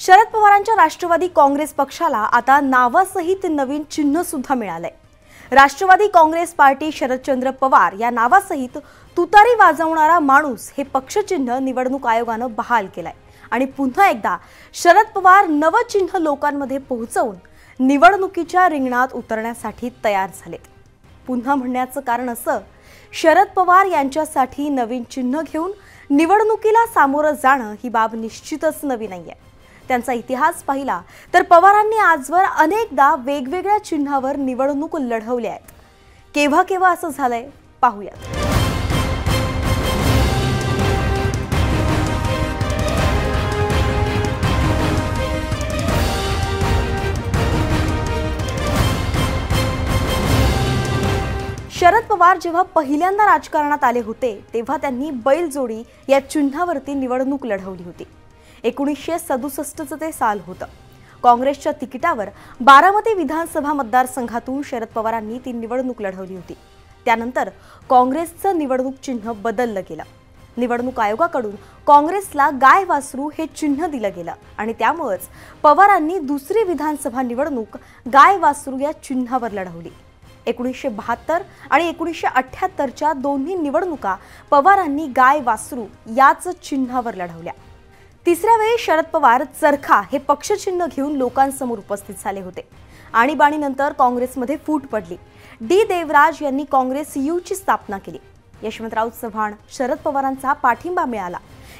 शरद पवारांच्या राष्ट्रवादी काँग्रेस पक्षाला आता नावासहित नवीन चिन्ह सुद्धा मिळालंय। राष्ट्रवादी काँग्रेस पार्टी शरदचंद्र पवार या नावासहित तुतारी वाजवणारा माणूस हे पक्षचिन्ह निवडणूक आयोगाने बहाल केलंय आणि पुन्हा एकदा शरद पवार नवं चिन्ह लोकांमध्ये पोहोचवून निवडणुकीच्या रिंगणात उतरण्यासाठी तयार झालेत। पुन्हा म्हणण्याचं कारण असं, शरद पवार यांच्यासाठी नवीन चिन्ह घेऊन निवडणुकीला सामोरं जाणं ही बाब निश्चितच नवी नाहीये। त्यांचा इतिहास पाहिला तर पवारांनी आजवर अनेकदा वेगवेगळ्या चिन्हावर निवडणूक लढवल्या आहेत। केव्हा केव्हा असं झालंय पाहूयात। शरद पवार जेव्हा पहिल्यांदा राजकारणात आले होते तेव्हा त्यांनी बैलजोडी या चिन्हावरती निवडणूक लढवली होती। 1967 ते साल होतं। काँग्रेसच्या तिकिटावर बारामती विधानसभा मतदारसंघातून शरद पवारांनी ती निवडणूक लढवली होती। त्यानंतर काँग्रेसचं निवडणूक चिन्ह बदललं गेलं। निवडणूक आयोगाकडून काँग्रेसला गाय वासरू हे चिन्ह दिलं गेलं आणि त्यामुळेच पवारांनी दुसरी विधानसभा निवडणूक गाय वासरू या चिन्हावर लढवली। 1972 आणि 1978च्या दोन्ही निवडणुका पवारांनी गाय वासरू याच चिन्हावर लढवल्या। तिसऱ्या वेळी शरद पवार चरखा हे पक्षचिन्ह घेऊन लोकांसमोर उपस्थित झाले होते। आणीबाणीनंतर काँग्रेसमध्ये फूट पडली। डी देवराज यांनी काँग्रेस यूची स्थापना केली। यशवंतराव चव्हाण, शरद पवारांचा पाठिंबा मिळाला।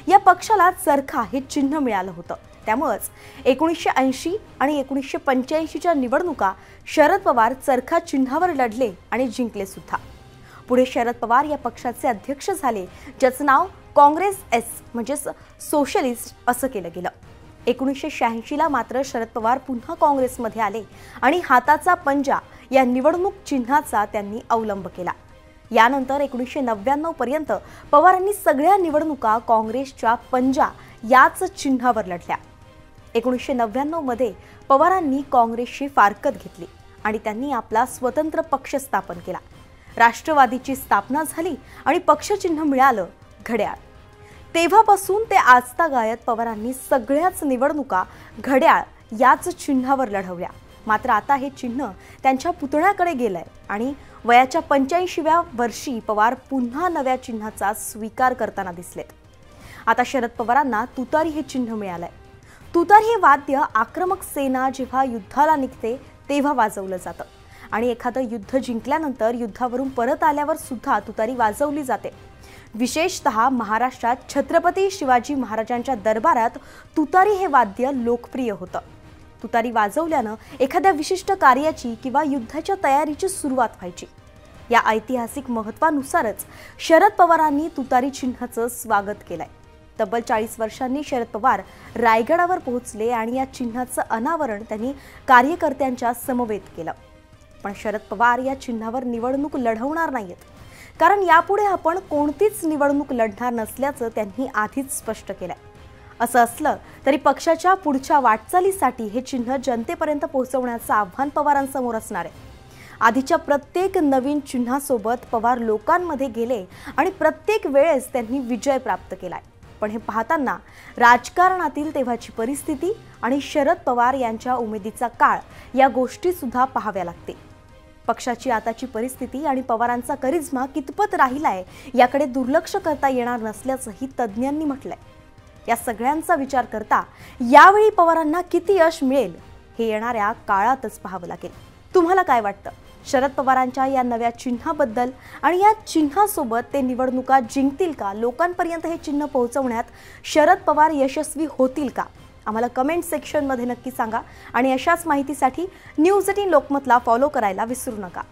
या पक्षाला चरखा हे चिन्ह मिळालं होतं। त्यामुळेच 1980 आणि 1985च्या निवडणुका शरद पवार चरखा चिन्हावर लढले आणि जिंकले सुद्धा। पुढे शरद पवार या पक्षाचे अध्यक्ष झाले, ज्याचं नाव काँग्रेस एस म्हणजे सोशलिस्ट असं केलं गेलं। 1986ला मात्र शरद पवार पुन्हा काँग्रेसमध्ये आले आणि हाताचा पंजा या निवडणूक चिन्हाचा त्यांनी अवलंब केला। यानंतर 1999 पर्यंत पवारांनी सगळ्या निवडणुका काँग्रेसच्या पंजा याच चिन्हावर लढल्या। 1999 मध्ये पवारांनी काँग्रेसची फारकत घेतली आणि त्यांनी आपला स्वतंत्र पक्ष स्थापन केला। राष्ट्रवादीची स्थापना झाली आणि पक्षचिन्ह मिळालं घड्याळ। तेव्हापासून ते आजतागायत पवारांनी सगळ्याच निवडणुका घड्याळ याच चिन्हावर लढवल्या। मात्र आता हे चिन्ह त्यांच्या पुतण्याकडे गेलंय आणि वयाच्या 85व्या वर्षी पवार पुन्हा नव्या चिन्हाचा स्वीकार करताना दिसलेत। आता शरद पवारांना तुतारी हे चिन्ह मिळालंय। तुतारी हे वाद्य आक्रमक सेना जेव्हा युद्धाला निघते तेव्हा वाजवलं जातं आणि एखादं युद्ध जिंकल्यानंतर युद्धावरून परत आल्यावर सुद्धा तुतारी वाजवली जाते। विशेषतः महाराष्ट्रात छत्रपती शिवाजी महाराजांच्या दरबारात तुतारी हे वाद्य लोकप्रिय होतं। तुतारी वाजवल्यानं एखाद्या विशिष्ट कार्याची किंवा युद्धाच्या तयारीची सुरुवात व्हायची। या ऐतिहासिक महत्त्वानुसारच शरद पवारांनी तुतारी चिन्हाचं स्वागत केलंय। तब्बल 40 वर्षांनी शरद पवार रायगडावर पोहोचले आणि या चिन्हाचं अनावरण त्यांनी कार्यकर्त्यांच्या समवेत केलं। पण शरद पवार या चिन्हावर निवडणूक लढवणार नाहीत, कारण यापुढे आपण कोणतीच निवडणूक लढणार नसल्याचं त्यांनी आधीच स्पष्ट केलंय। असं असलं तरी पक्षाच्या पुढच्या वाटचालीसाठी हे चिन्ह जनतेपर्यंत पोहोचवण्याचं आव्हान पवारांसमोर असणार आहे। आधीच्या प्रत्येक नवीन चिन्हासोबत पवार लोकांमध्ये गेले आणि प्रत्येक वेळेस त्यांनी विजय प्राप्त केलाय। पण हे पाहताना राजकारणातील तेव्हाची परिस्थिती आणि शरद पवार यांच्या उमेदीचा काळ या गोष्टी सुद्धा पाहाव्या लागतील। पक्षाची आताची परिस्थिती आणि पवारांचा करिश्मा कितपत राहिलाय याकडे दुर्लक्ष करता येणार नसल्याचंही तज्ज्ञांनी म्हटलंय। या सगळ्यांचा विचार करता यावेळी पवारांना किती यश मिळेल हे येणाऱ्या काळातच पाहावं लागेल। तुम्हाला काय वाटतं? शरद पवारांच्या या नव्या चिन्हाबद्दल आणि या चिन्हासोबत ते निवडणुका जिंकतील का? लोकांपर्यंत हे चिन्ह पोहोचवण्यात शरद पवार यशस्वी होतील का? आम्हाला कमेंट सेक्शनमध्ये नक्की सांगा आणि अशाच माहितीसाठी न्यूज 18 लोकमतला फॉलो करायला विसरू नका।